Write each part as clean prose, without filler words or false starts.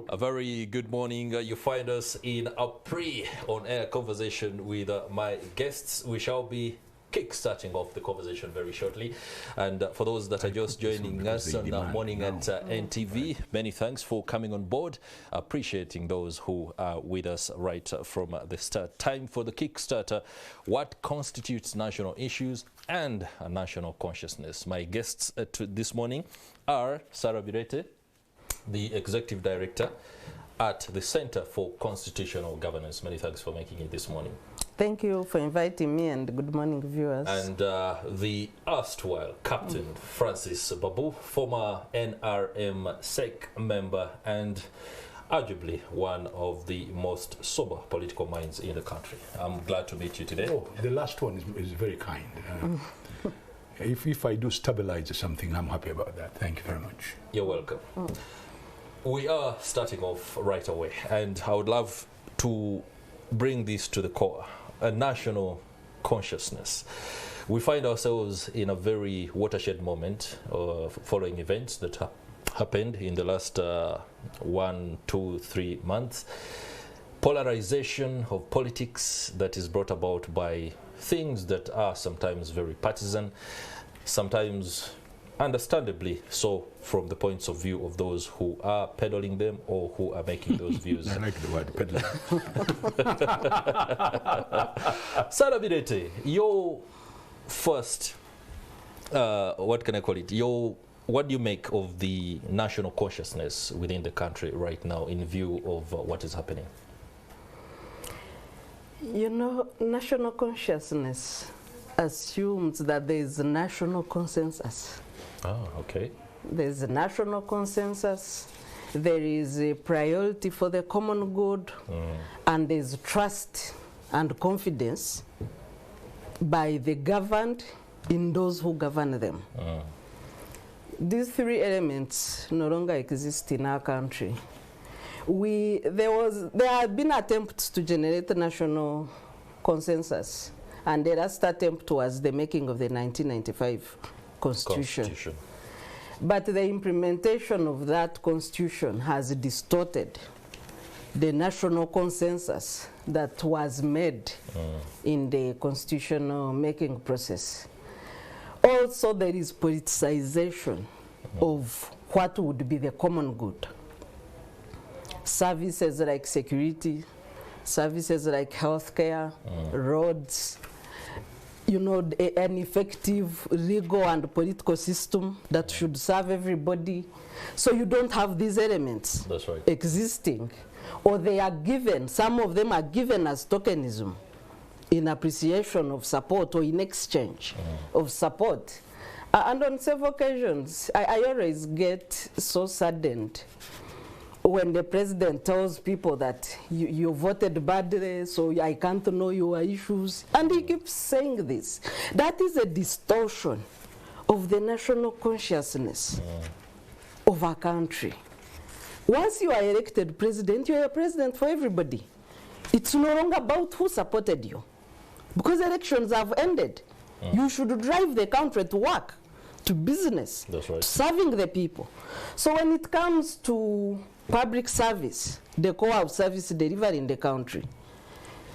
A very good morning. You find us in a pre-on-air conversation with my guests. We shall be kick-starting off the conversation very shortly. And for those that are just joining us on the morning at NTV, many thanks for coming on board. Appreciating those who are with us right from the start. Time for the Kickstarter. What constitutes national issues and a national consciousness? My guests this morning are Sarah Bireete, the Executive Director at the Center for Constitutional Governance. Many thanks for making it this morning. Thank you for inviting me, and good morning, viewers. And the erstwhile Captain Francis Babu, former NRM CEC member and arguably one of the most sober political minds in the country. I'm glad to meet you today. Oh, the last one is very kind. If I do stabilize something, I'm happy about that. Thank you very much. You're welcome. We are starting off right away, and I would love to bring this to the core, a national consciousness. We find ourselves in a very watershed moment following events that happened in the last 1, 2, 3 months. Polarization of politics that is brought about by things that are sometimes very partisan, sometimes understandably so from the points of view of those who are peddling them or who are making those views. I like the word peddling. Sarah Bireete, your first, what can I call it? What do you make of the national consciousness within the country right now in view of what is happening? You know, national consciousness assumes that there is a national consensus. Oh, okay. There's a national consensus, there is a priority for the common good, and there's trust and confidence by the governed in those who govern them. These three elements no longer exist in our country. There have been attempts to generate a national consensus, and the last attempt was the making of the 1995 Constitution. But the implementation of that Constitution has distorted the national consensus that was made in the constitutional making process. Also, there is politicization of what would be the common good. Services like security, services like healthcare, roads, you know, an effective legal and political system that should serve everybody. So you don't have these elements existing, or they are given, some of them are given as tokenism in appreciation of support or in exchange of support. And on several occasions, I always get so saddened when the president tells people that you voted badly, so I can't know your issues. And he keeps saying this. That is a distortion of the national consciousness of our country. Once you are elected president, you are a president for everybody. It's no longer about who supported you, because elections have ended. You should drive the country to work, to business, to serving the people. So when it comes to public service, the core of service delivery in the country,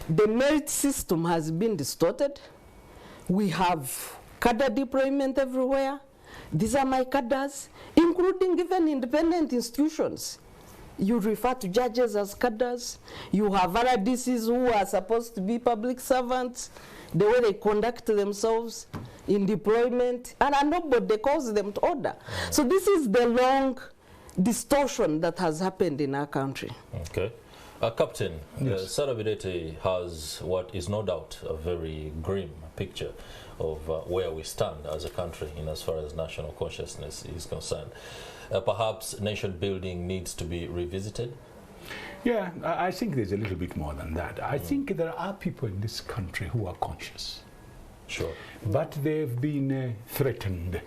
the merit system has been distorted. We have cadre deployment everywhere. These are my cadres, including even independent institutions. You refer to judges as cadres. You have RDCs who are supposed to be public servants, the way they conduct themselves in deployment, and nobody calls them to order. So this is the long distortion that has happened in our country. Okay. Captain, Sarah Bireete has what is no doubt a very grim picture of where we stand as a country in as far as national consciousness is concerned. Perhaps nation building needs to be revisited? Yeah, I think there's a little bit more than that. I think there are people in this country who are conscious. Sure. But they've been threatened.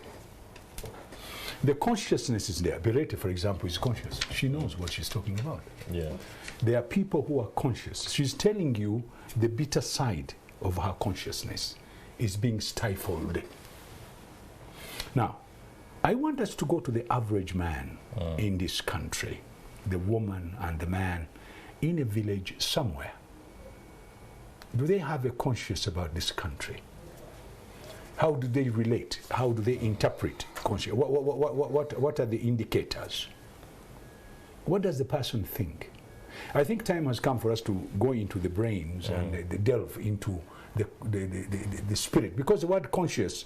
The consciousness is there. Bireete, for example, is conscious. She knows what she's talking about. Yeah. There are people who are conscious. She's telling you the bitter side of her consciousness is being stifled. Now, I want us to go to the average man in this country, the woman and the man, in a village somewhere. Do they have a conscience about this country? How do they relate? How do they interpret conscience? What are the indicators? What does the person think? I think time has come for us to go into the brains and delve into the spirit, because the word conscious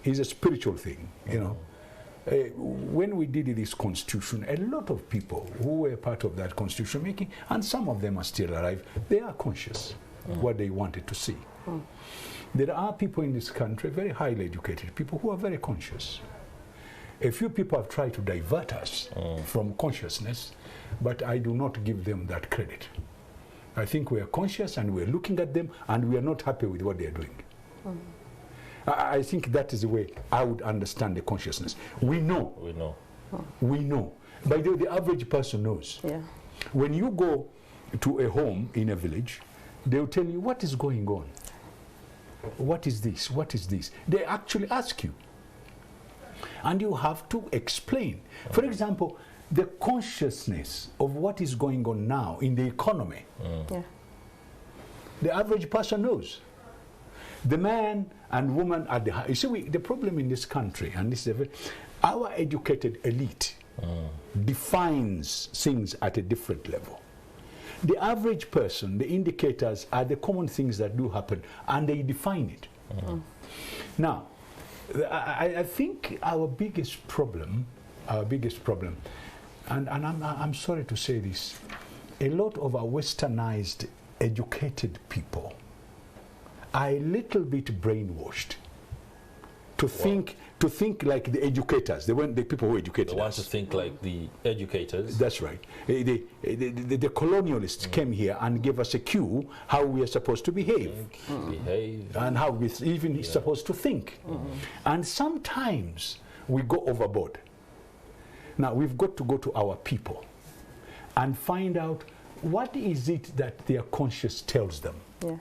is a spiritual thing, you know. When we did this constitution, a lot of people who were part of that constitution making, and some of them are still alive, they are conscious what they wanted to see. There are people in this country, very highly educated people, who are very conscious. A few people have tried to divert us from consciousness, but I do not give them that credit. I think we are conscious and we're looking at them and we are not happy with what they're doing. I think that is the way I would understand the consciousness. We know. We know. We know. By the way, the average person knows. Yeah. When you go to a home in a village, they'll tell you what is going on. What is this? What is this? They actually ask you. And you have to explain. For example, the consciousness of what is going on now in the economy. Yeah. The average person knows. The man and woman at the high. You see, the problem in this country, and this is our educated elite defines things at a different level. The average person, the indicators are the common things that do happen, and they define it. Now, I think our biggest problem, and I'm sorry to say this, a lot of our westernized, educated people are a little bit brainwashed to think like the educators, the people who educated us. They want to think like the educators. That's right. The colonialists came here and gave us a cue how we are supposed to behave. And how we're even supposed to think. And sometimes we go overboard. Now we've got to go to our people and find out what is it that their conscience tells them. Yeah.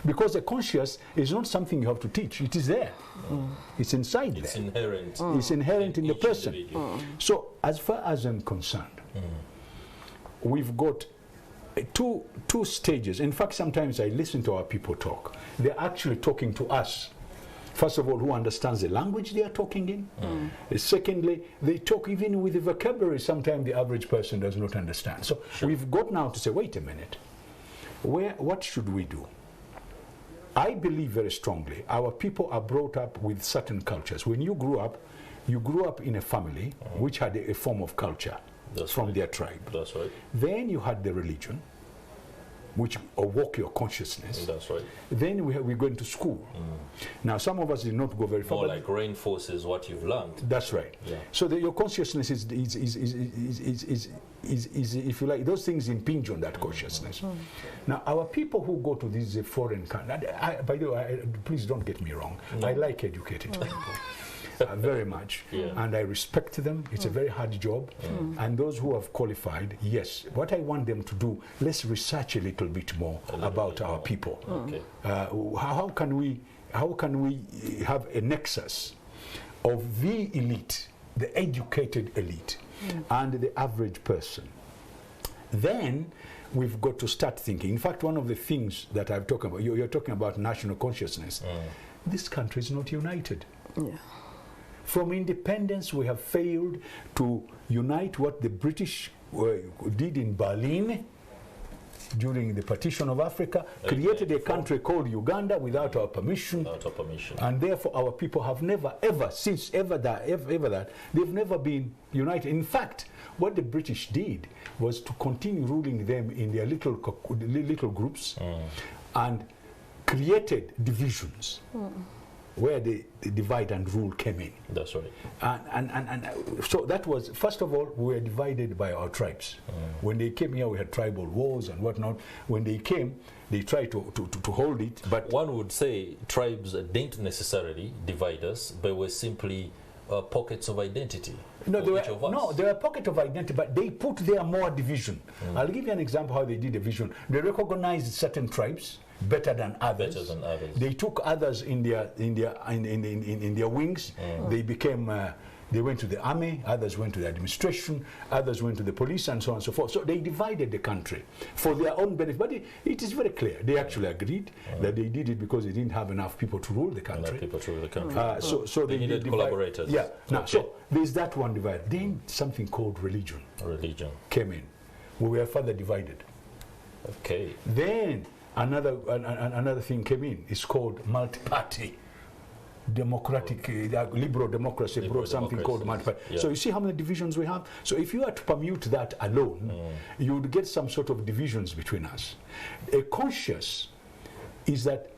Because the conscious is not something you have to teach. It is there. It's inside there. It's inherent. It's inherent in the person. So as far as I'm concerned, we've got two stages. In fact, sometimes I listen to our people talk. They're actually talking to us. First of all, who understands the language they are talking in. Secondly, they talk even with the vocabulary sometimes the average person does not understand. So we've got now to say, wait a minute, what should we do? I believe very strongly our people are brought up with certain cultures. When you grew up in a family which had a form of culture from their tribe. That's right. Then you had the religion, which awoke your consciousness. That's right. Then we're going to school. Now, some of us did not go very far. More like reinforces what you've learned. That's right. Yeah. So your consciousness is, if you like, those things impinge on that consciousness. Now, our people who go to these foreign countries, by the way, please don't get me wrong. I like educated people. Very much, and I respect them. It's a very hard job, and those who have qualified, yes. What I want them to do, let's research a little bit more about our people. Okay. How can we have a nexus of the elite, the educated elite, and the average person? Then we've got to start thinking. In fact, one of the things that I've talked about, you're talking about national consciousness. This country is not united. Yeah. From independence, we have failed to unite what the British did in Berlin during the partition of Africa, created a country called Uganda without our permission. And therefore, our people have never, ever, since ever that, they've never been united. In fact, what the British did was to continue ruling them in their little groups and created divisions. Where the divide and rule came in. That's right. And so that was, first of all, we were divided by our tribes. When they came here, we had tribal wars and whatnot. When they came, they tried to hold it. But one would say tribes didn't necessarily divide us, but were simply pockets of identity. No, they were pockets of identity, but they put there more division. I'll give you an example how they did division. They recognized certain tribes better than others. They took others in their wings. They became They went to the army, others went to the administration, others went to the police, and so on and so forth. So they divided the country for their own benefit. But it is very clear. They actually agreed that they did it because they didn't have enough people to rule the country. Enough people to rule the country. So they needed collaborators. Yeah. Now, so there's that one divide. Then something called religion. Religion came in. We were further divided. Okay. Then another thing came in. It's called multi-party. Democratic, liberal democracy brought something called multi-party. Yeah. So you see how many divisions we have? So if you had to permute that alone, you would get some sort of divisions between us. A conscious is that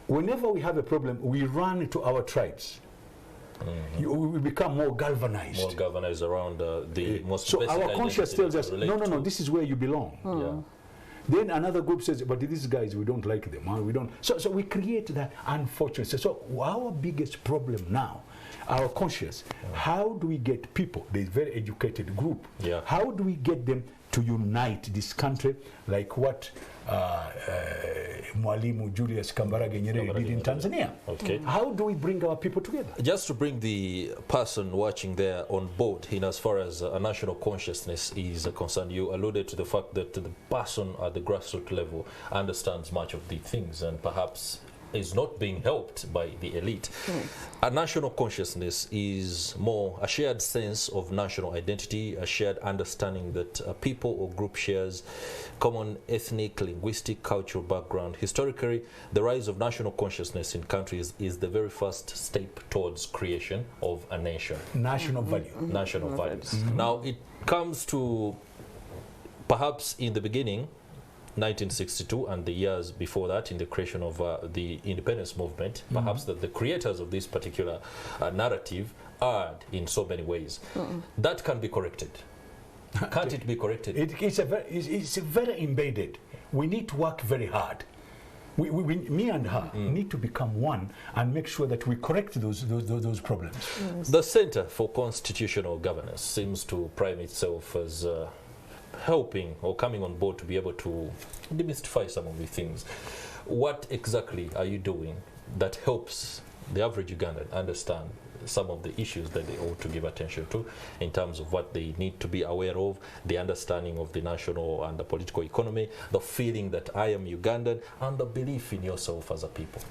whenever we have a problem, we run to our tribes. We become more galvanized. More galvanized around the most so our conscience tells us, no, this is where you belong. Yeah. Then another group says, but these guys, we don't like them. We don't. So we create that unfortunate. So our biggest problem now, our conscience, how do we get people, the very educated group, how do we get them to unite this country like what Mwalimu Julius Kambarage Nyerere did in Tanzania? Okay. How do we bring our people together? Just to bring the person watching there on board, in as far as a national consciousness is concerned, you alluded to the fact that the person at the grassroots level understands much of the things and perhaps is not being helped by the elite. A national consciousness is more a shared sense of national identity, a shared understanding that a people or group shares common ethnic, linguistic, cultural background. Historically, the rise of national consciousness in countries is the very first step towards creation of a nation. National value. National values. Now, it comes to perhaps in the beginning, 1962 and the years before that, in the creation of the independence movement, perhaps that the creators of this particular narrative erred in so many ways. That can be corrected. Can't it be corrected? It's very embedded. We need to work very hard. Me and her need to become one and make sure that we correct those problems. The Center for Constitutional Governance seems to prime itself as helping or coming on board to be able to demystify some of the things. What exactly are you doing that helps the average Ugandan understand some of the issues that they ought to give attention to in terms of what they need to be aware of, the understanding of the national and the political economy, the feeling that I am Ugandan, and the belief in yourself as a people?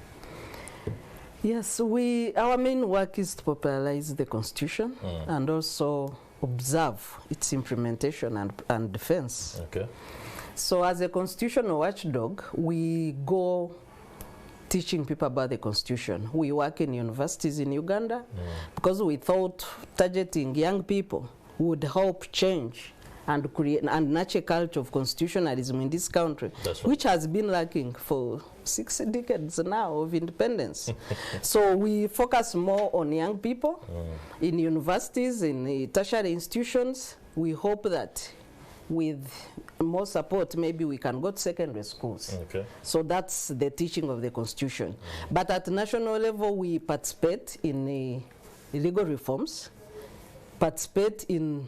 Yes, our main work is to popularize the Constitution and also observe its implementation and defense. Okay. So as a constitutional watchdog, we go teaching people about the Constitution. We work in universities in Uganda because we thought targeting young people would help change and create and nurture a culture of constitutionalism in this country, which has been lacking for 6 decades now of independence. So we focus more on young people in universities, in tertiary institutions. We hope that with more support, maybe we can go to secondary schools. Okay. So that's the teaching of the Constitution. But at national level, we participate in legal reforms, participate in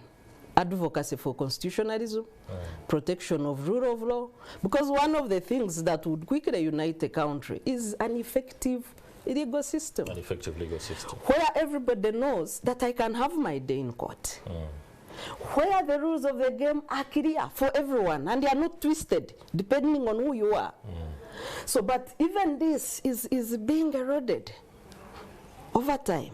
advocacy for constitutionalism, protection of rule of law, because one of the things that would quickly unite a country is an effective legal system. An effective legal system. Where everybody knows that I can have my day in court. Where the rules of the game are clear for everyone and they are not twisted depending on who you are. So, but even this is being eroded over time.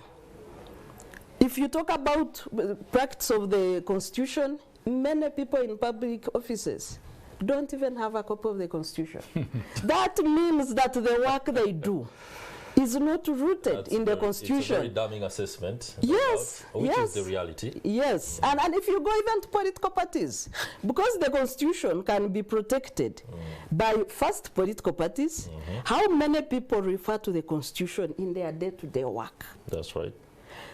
If you talk about practice of the Constitution, many people in public offices don't even have a copy of the Constitution. That means that the work they do is not rooted in the Constitution. It's a very damning assessment. Yes, which is the reality. Yes, and if you go even to political parties, because the Constitution can be protected by first political parties, how many people refer to the Constitution in their day-to-day work? That's right.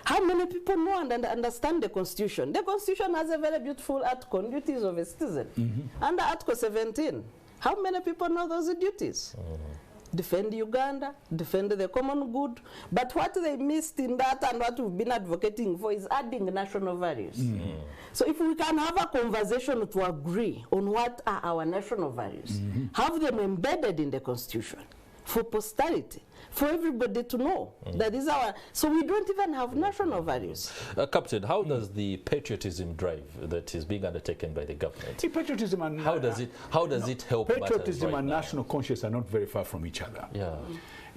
How many people know and understand the Constitution? The Constitution has a very beautiful article, duties of a citizen. Under Article 17, how many people know those duties? Defend Uganda, defend the common good. But what they missed in that and what we've been advocating for is adding national values. So if we can have a conversation to agree on what are our national values, have them embedded in the Constitution for posterity, for everybody to know. That is our, so we don't even have national values. Captain, how does the patriotism drive that is being undertaken by the government? See, patriotism and how does it help? Patriotism right and now? national consciousness are not very far from each other. Yeah.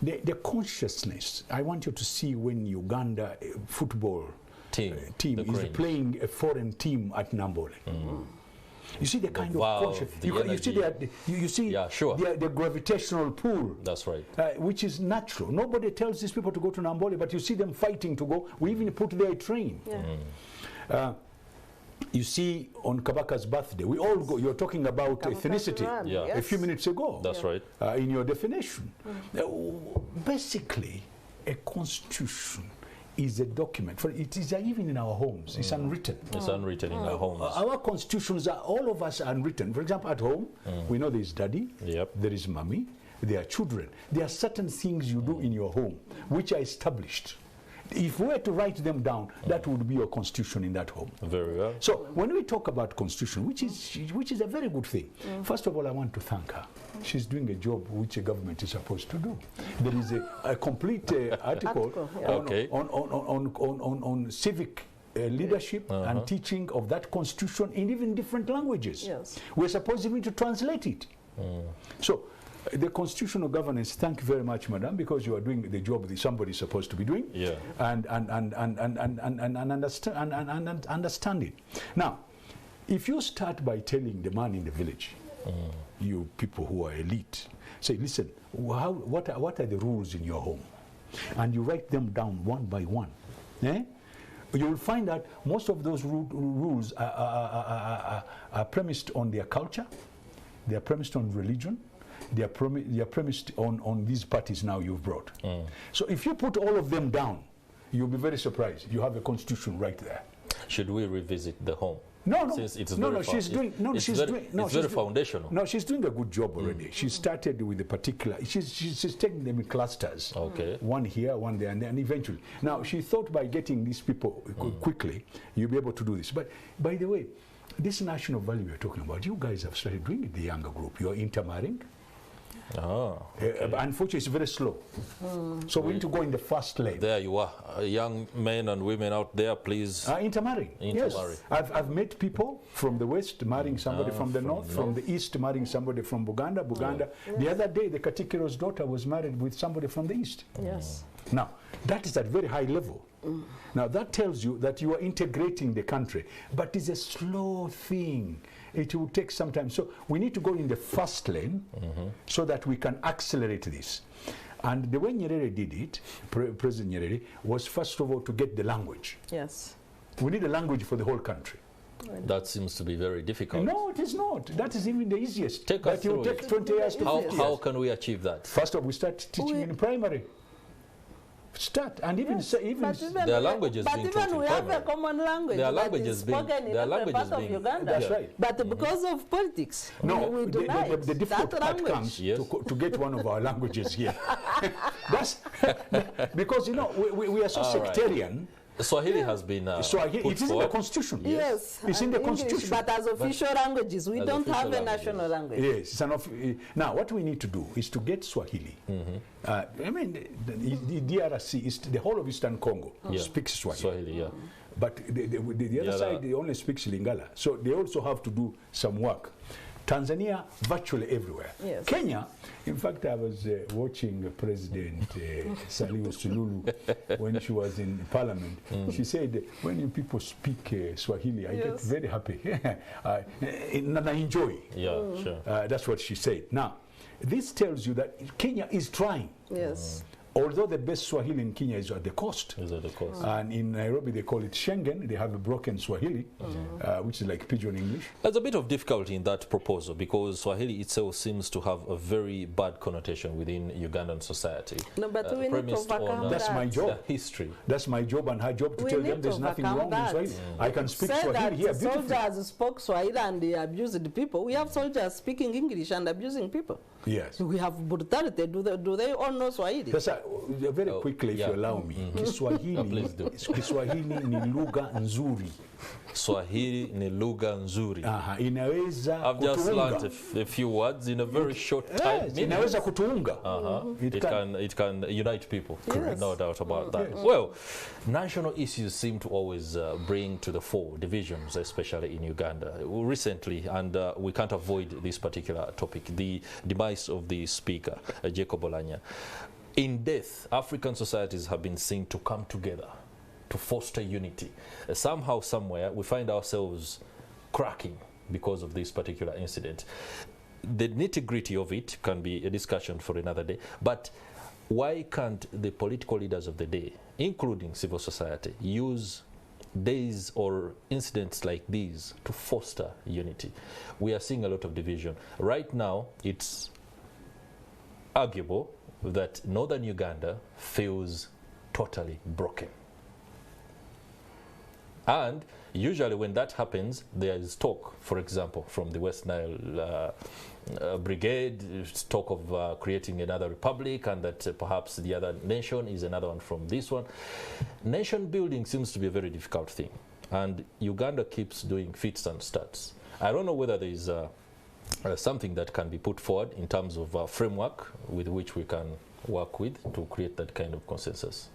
The consciousness, I want you to see when Uganda football team is playing a foreign team at Nambole. You see the kind of consciousness. You see the gravitational pull. That's right. Which is natural. Nobody tells these people to go to Nambole, but you see them fighting to go. We even put their train. Yeah. You see, on Kabaka's birthday, we all go. You're talking about ethnicity a few minutes ago. That's right. In your definition. Basically, a constitution is a document. For it is even in our homes. It's unwritten. It's unwritten in our homes. Our constitutions are, all of us are unwritten. For example, at home, we know there is daddy, there is mommy, there are children. There are certain things you do in your home which are established. If we were to write them down, that would be your constitution in that home. Very well. So when we talk about constitution, which is a very good thing, first of all, I want to thank her. She's doing a job which a government is supposed to do. There is a complete article on civic leadership and teaching of that constitution in even different languages. Yes. We're supposed even to translate it. So the constitutional governance, thank you very much, madam, because you are doing the job that somebody is supposed to be doing, and understand it. Now, if you start by telling the man in the village, you people who are elite, say, listen, what are the rules in your home? And you write them down one by one. You will find that most of those rules are premised on their culture, they are premised on religion, they are premised on these parties now you've brought. So if you put all of them down, you'll be very surprised. You have a constitution right there. Should we revisit the home? No, Since it's she's doing very foundational. No, she's doing a good job already. She started with a particular. She's taking them in clusters. Okay. One here, one there, and eventually. Now she thought by getting these people quickly, you'll be able to do this. But by the way, this national value we're talking about, you guys have started doing it. The younger group, you're intermarrying. Unfortunately, it's very slow. So we need to go in the fast lane. There you are, young men and women out there, please. Intermarrying. Yes. I've met people from the west marrying somebody from the north, from the east marrying somebody from Uganda. The other day, the Katikiro's daughter was married with somebody from the east. Yes. Now, that is at very high level. Now, that tells you that you are integrating the country, but it's a slow thing. It will take some time. So we need to go in the fast lane so that we can accelerate this. And the way Nyerere did it, President Nyerere, was first of all to get the language. Yes. We need a language for the whole country. That seems to be very difficult. No, it is not. That is even the easiest. Take us through. It will take 20 years to 50 years. How can we achieve that? First of all, we start teaching in primary. Start and even there are languages being taught in we have a common language. There are languages being part of Uganda. That's right. But because of politics, we the difficult part comes to get one of our languages here. That's because we are so sectarian. Swahili has been it is in the constitution. Yes, it's in the constitution. But as official languages, we don't have a national language. Yes, now what we need to do is to get Swahili. I mean, the DRC, the whole of Eastern Congo speaks Swahili. But the other side, they only speak Lingala. So they also have to do some work. Tanzania, virtually everywhere. Yes. Kenya, in fact, I was watching President Saliu Sululu when she was in Parliament. She said, when you people speak Swahili, I get very happy. And I enjoy. Yeah, sure. That's what she said. Now, this tells you that Kenya is trying. Yes. Although the best Swahili in Kenya is at the coast. And in Nairobi, they call it Schengen. They have a broken Swahili, which is like pidgin English. There's a bit of difficulty in that proposal because Swahili itself seems to have a very bad connotation within Ugandan society. No, but we need to overcome that's my job. History. That's my job and her job to tell them there's nothing wrong with Swahili. I can speak Swahili here beautifully. Soldiers spoke Swahili and they abused people. We have soldiers speaking English and abusing people. Yes. We have brutality. Do they all know Swahili? Sasa, very quickly, if you allow me, Kiswahili ni lugha nzuri. Swahili ni lugha nzuri. Inaweza I've just learned a few words in a very short time. Yes, inaweza kutuunga. It can unite people. Yes. No doubt about that. Yes. Well, national issues seem to always bring to the fore divisions, especially in Uganda. Recently, and we can't avoid this particular topic, the demise of the speaker, Jacob Oulanyah. In death, African societies have been seen to come together to foster unity. Somehow, somewhere, we find ourselves cracking because of this particular incident. The nitty-gritty of it can be a discussion for another day, but why can't the political leaders of the day, including civil society, use days or incidents like these to foster unity? We are seeing a lot of division. Right now, it's arguable that northern Uganda feels totally broken. And usually when that happens, there is talk, for example, from the West Nile Brigade, talk of creating another republic, and that perhaps the other nation is another one from this one. Nation building seems to be a very difficult thing, and Uganda keeps doing fits and starts. I don't know whether there is something that can be put forward in terms of a framework with which we can work with to create that kind of consensus.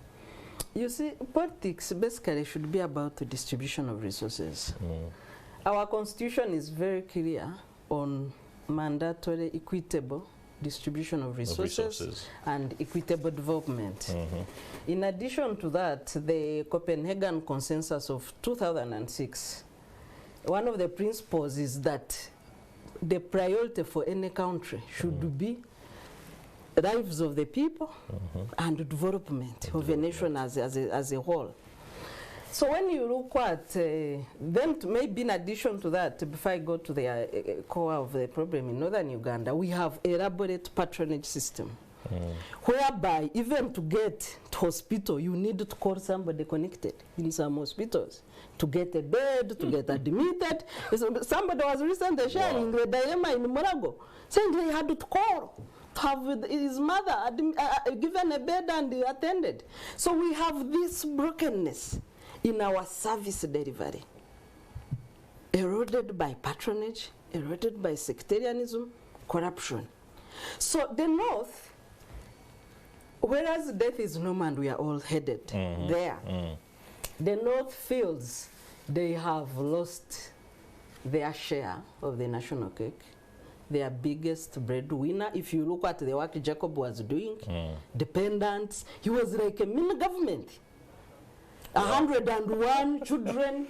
You see, politics basically should be about the distribution of resources. Our constitution is very clear on mandatory, equitable distribution of resources and equitable development. In addition to that, the Copenhagen Consensus of 2006, one of the principles is that the priority for any country should be lives of the people and development of a nation as a whole. So when you look at, then maybe in addition to that, before I go to the core of the problem in northern Uganda, we have elaborate patronage system, whereby even to get to hospital, you need to call somebody connected in some hospitals to get a bed, to get admitted. Somebody was recently sharing the dilemma in Morago, saying they had to call to have his mother given a bed and attended. So we have this brokenness in our service delivery, eroded by patronage, eroded by sectarianism, corruption. So the North, whereas death is normal and we are all headed there, the North feels they have lost their share of the national cake, their biggest breadwinner. If you look at the work Jacob was doing, dependents, he was like a mini government. 101 children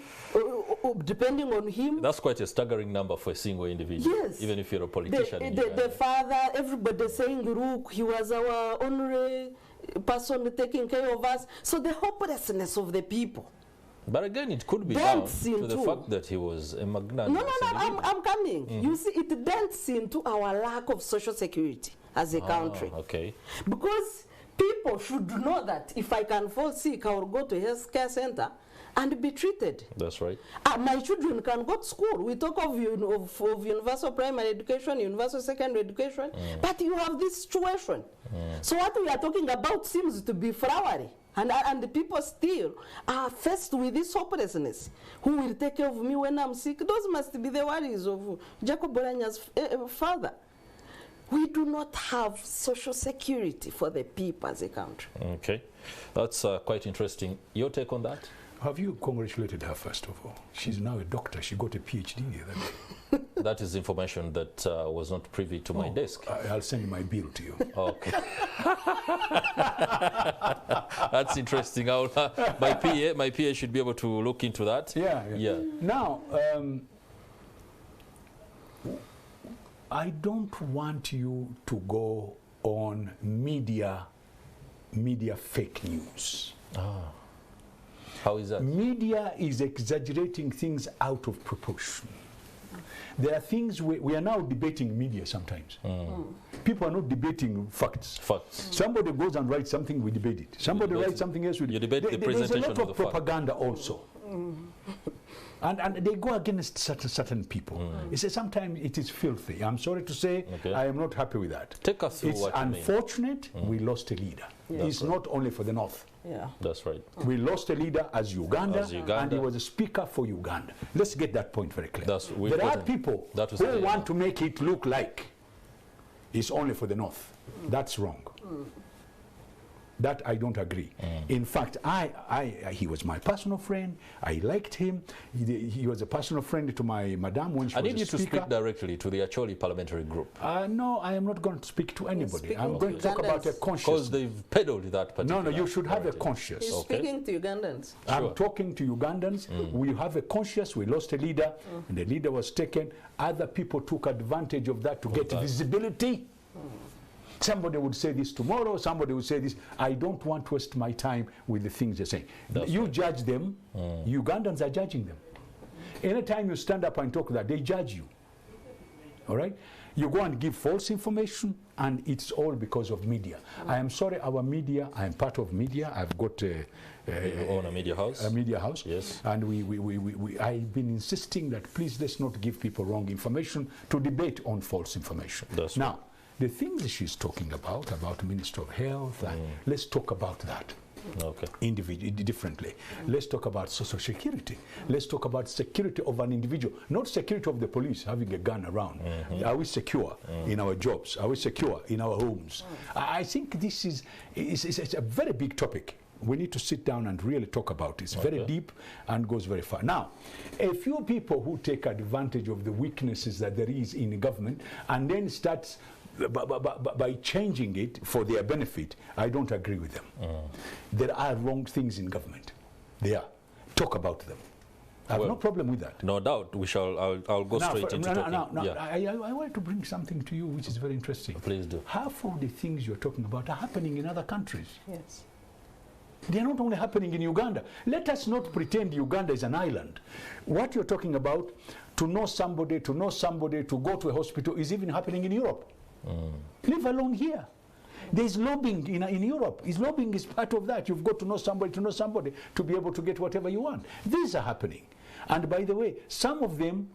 depending on him. That's quite a staggering number for a single individual, yes. Even if you're a politician. The father, everybody saying, look, he was our only person taking care of us. So the hopelessness of the people. But again, it could be down to the fact that he was a magnanimous. No, I'm coming. You see, it dents into our lack of social security as a country. Okay. Because people should know that if I can fall sick, I will go to a health care center and be treated. That's right. My children can go to school. We talk of universal primary education, universal secondary education, but you have this situation. So what we are talking about seems to be flowery. And the people still are faced with this hopelessness. Who will take care of me when I'm sick? Those must be the worries of Jacob Oulanyah's father. We do not have social security for the people as a country. Okay. That's quite interesting. Your take on that? Have you congratulated her, first of all? She's now a doctor. She got a PhD the other day. That is information that was not privy to my desk. I'll send my bill to you. Okay. That's interesting. My PA should be able to look into that. Yeah. Now, I don't want you to go on media fake news. How is that? Media is exaggerating things out of proportion. There are things we are now debating media sometimes. People are not debating facts. Somebody goes and writes something, we debate it. Somebody writes something else, we debate the presentation there's a lot of of propaganda also. And they go against certain people. It's sometimes it is filthy. I'm sorry to say, I am not happy with that. Take us through it's what you mean. unfortunate we lost a leader. It's not only for the North. Yeah. That's right. We lost a leader as Uganda, and he was a speaker for Uganda. Let's get that point very clear. There are people who want to make it look like it's only for the North. That's wrong. That I don't agree. In fact, he was my personal friend. I liked him. He was a personal friend to my madam when she was a speaker. I need you to speak directly to the Acholi parliamentary group. No, I am not going to speak to anybody. I'm going to talk about a conscience. Because they've peddled that particular. No, you should have a conscience. He's speaking to Ugandans. I'm talking to Ugandans. We have a conscience. We lost a leader, and the leader was taken. Other people took advantage of that to get visibility. Somebody would say this tomorrow, somebody would say this. I don't want to waste my time with the things they're saying. You judge them, Ugandans are judging them. Anytime you stand up and talk that, they judge you. All right? You go and give false information, and it's all because of media. I am sorry, our media, I am part of media. I've got you own a media house? A media house. Yes. And I've been insisting that please let's not give people wrong information to debate on false information. Now, the things she's talking about Minister of Health, let's talk about that. Individually, differently. Let's talk about social security. Let's talk about security of an individual, not security of the police having a gun around. Are we secure in our jobs? Are we secure in our homes? I think this is it's a very big topic. We need to sit down and really talk about it. It's very deep and goes very far. Now, a few people who take advantage of the weaknesses that there is in the government and then start by changing it for their benefit, I don't agree with them. There are wrong things in government. They are. Talk about them. I have no problem with that. No doubt. We shall. I'll go straight into talking. I want to bring something to you which is very interesting. Please do. Half of the things you're talking about are happening in other countries. Yes. They are not only happening in Uganda. Let us not pretend Uganda is an island. What you're talking about, to know somebody, to go to a hospital, is even happening in Europe. Leave alone here. There's lobbying in Europe. Lobbying is part of that. You've got to know somebody to be able to get whatever you want. These are happening. And by the way, some of them,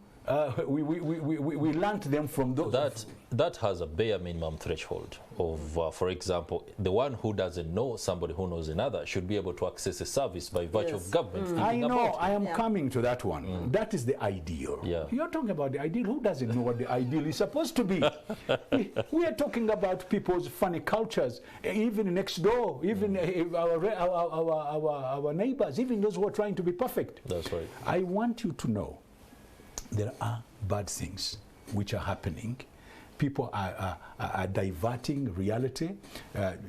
we learnt them from those. That has a bare minimum threshold of, for example, the one who doesn't know somebody who knows another should be able to access a service by virtue of government. I know, I am coming to that one. That is the ideal. You're talking about the ideal. Who doesn't know what the ideal is supposed to be? We are talking about people's funny cultures, even next door, even our neighbors, even those who are trying to be perfect. That's right. I want you to know there are bad things which are happening. People are diverting reality.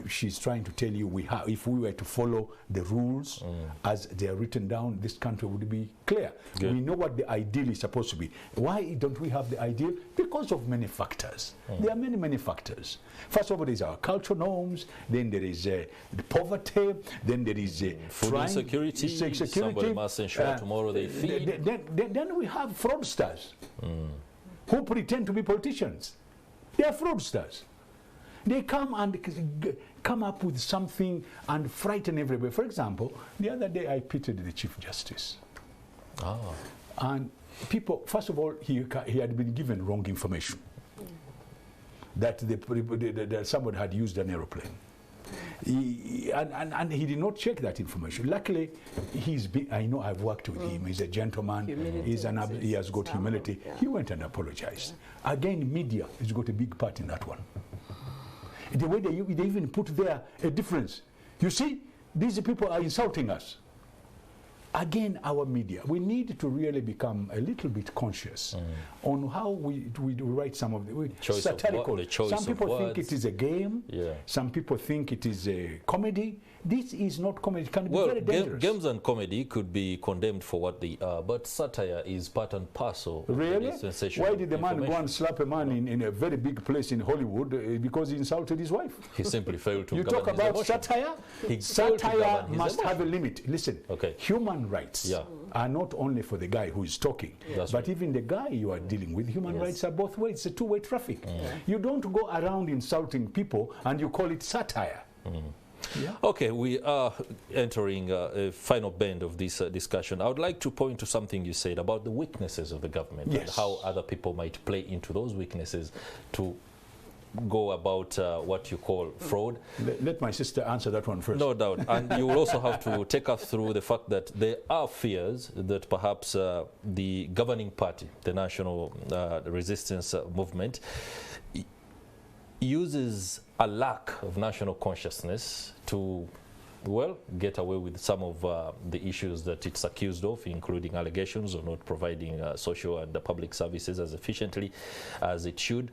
She's trying to tell you if we were to follow the rules as they are written down, this country would be clear. We know what the ideal is supposed to be. Why don't we have the ideal? Because of many factors. There are many factors. First of all, there is our cultural norms, then there is the poverty, then there is food insecurity. Somebody must ensure tomorrow they feed. Then we have fraudsters who pretend to be politicians. They are fraudsters. They come up with something and frighten everybody. For example, the other day I pitied the Chief Justice. And people, first of all, he had been given wrong information. That somebody had used an aeroplane. And he did not check that information. Luckily, I know I've worked with him. He's a gentleman. He has got humility. He went and apologized. Again, media has got a big part in that one. The way they even put there a difference. You see, these people are insulting us. Again, our media, we need to really become a little bit conscious on how we write some of the satirical. Some people think it is a game. Some people think it is a comedy. This is not comedy. It can be very dangerous. Games and comedy could be condemned for what they are, but satire is part and parcel. Really? Why did the man go and slap a man in a very big place in Hollywood because he insulted his wife? He simply failed to. You talk about satire. Satire must have a limit. Listen. Human rights are not only for the guy who is talking, but even the guy you are dealing with. Human rights are both ways. It's a two-way traffic. You don't go around insulting people and you call it satire. Yeah. Okay, we are entering a final bend of this discussion. I would like to point to something you said about the weaknesses of the government and how other people might play into those weaknesses to go about what you call fraud. Let my sister answer that one first. No doubt. And you will also have to take us through the fact that there are fears that perhaps the governing party, the National Resistance Movement, uses a lack of national consciousness to, well, get away with some of the issues that it's accused of, including allegations of not providing social and public services as efficiently as it should.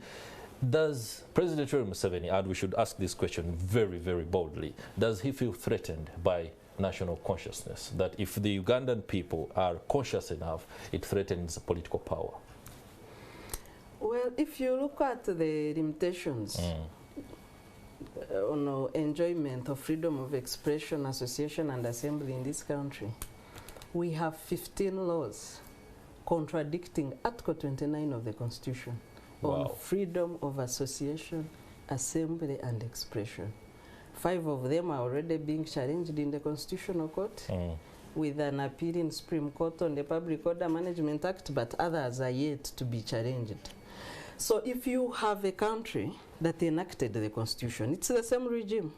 Does President Yoweri Museveni, and we should ask this question very, very boldly, does he feel threatened by national consciousness, that if the Ugandan people are conscious enough, it threatens political power? Well, if you look at the limitations on enjoyment of freedom of expression, association and assembly in this country, we have 15 laws contradicting Article 29 of the Constitution. On freedom of association, assembly and expression. 5 of them are already being challenged in the Constitutional Court with an appeal in Supreme Court on the Public Order Management Act, but others are yet to be challenged. So if you have a country that enacted the Constitution, it's the same regime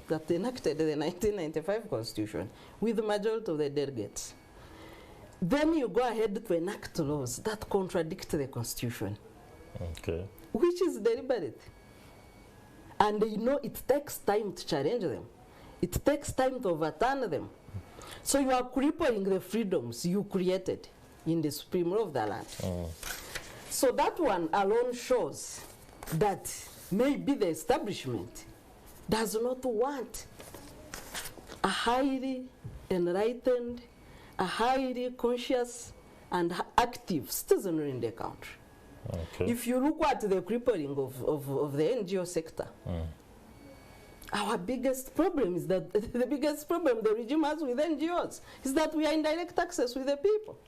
that enacted the 1995 Constitution with the majority of the delegates. Then you go ahead to enact laws that contradict the Constitution. Okay. Which is deliberate. And you know it takes time to challenge them. It takes time to overturn them. So you are crippling the freedoms you created in the supreme law of the land. So that one alone shows that maybe the establishment does not want a highly enlightened, a highly conscious and active citizenry in the country. Okay. If you look at the crippling of the NGO sector, our biggest problem is that the biggest problem the regime has with NGOs is that we are in direct access with the people.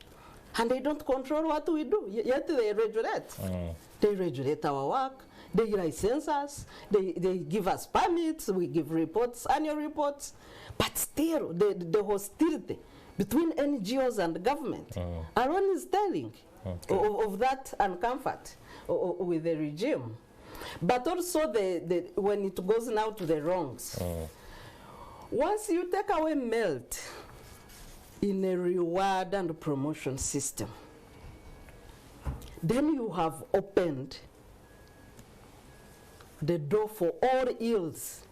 And they don't control what we do, yet they regulate. They regulate our work, they license us, they give us permits, we give reports, annual reports. But still, the hostility between NGOs and the government alone is telling. Of that uncomfort with the regime. But also when it goes now to the wrongs. Once you take away merit in a reward and promotion system, then you have opened the door for all ills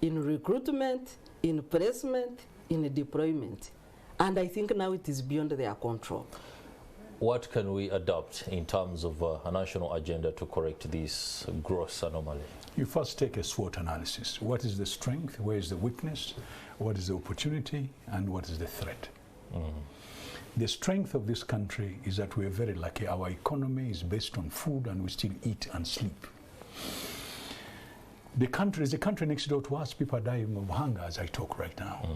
in recruitment, in placement, in deployment. And I think now it is beyond their control. What can we adopt in terms of a national agenda to correct this gross anomaly? You first take a SWOT analysis. What is the strength? Where is the weakness? What is the opportunity? And what is the threat? The strength of this country is that we are very lucky. Our economy is based on food and we still eat and sleep. The country is a country next door to us. People are dying of hunger as I talk right now.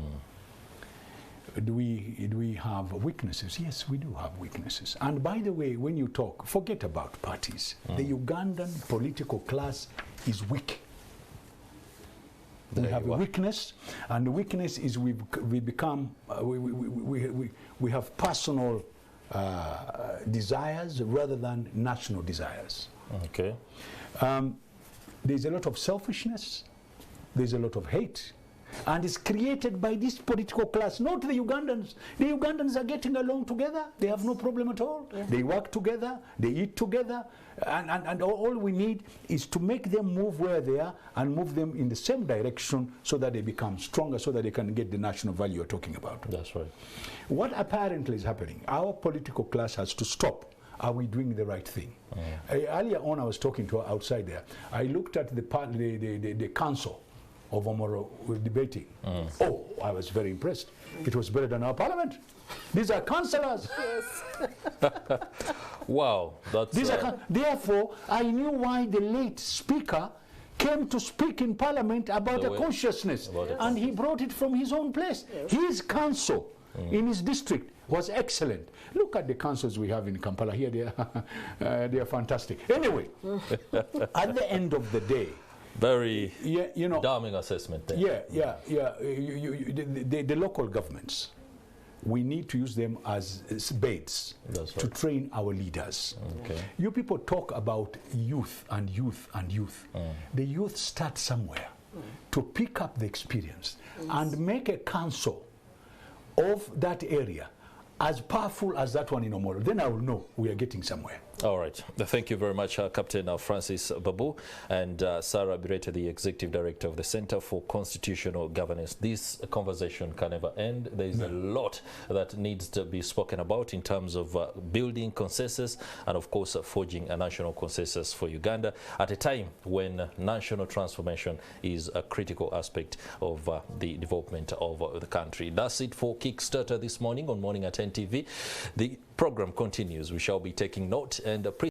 Do we have weaknesses? Yes, we do have weaknesses. And by the way, when you talk, forget about parties. The Ugandan political class is weak. We have a weakness, and the weakness is we have personal desires rather than national desires. Okay. There's a lot of selfishness. There's a lot of hate. And it's created by this political class, not the Ugandans. The Ugandans are getting along together. They have no problem at all. Yeah. They work together. They eat together. And all we need is to make them move where they are and move them in the same direction so that they become stronger, so that they can get the national value you're talking about. That's right. What apparently is happening, our political class has to stop. Are we doing the right thing? Earlier on, I was talking to her outside there. I looked at the council of Omoro debating. Oh, I was very impressed. It was better than our parliament. These are councillors. Yes. Wow. That's therefore, I knew why the late speaker came to speak in parliament about a consciousness. And he brought it from his own place. Yes. His council in his district was excellent. Look at the councils we have in Kampala here. They are fantastic. Anyway, at the end of the day, Very you know, damning assessment there. The local governments, we need to use them as baits to train our leaders. Okay. You people talk about youth and youth and youth. The youth start somewhere to pick up the experience and make a council of that area as powerful as that one in Omoro. Then I will know we are getting somewhere. All right. Thank you very much, Captain Francis Babu and Sarah Bireete, the Executive Director of the Center for Constitutional Governance. This conversation can never end. There is a lot that needs to be spoken about in terms of building consensus and, of course, forging a national consensus for Uganda at a time when national transformation is a critical aspect of the development of the country. That's it for Kickstarter this morning on Morning at 10 TV. The program continues. We shall be taking note and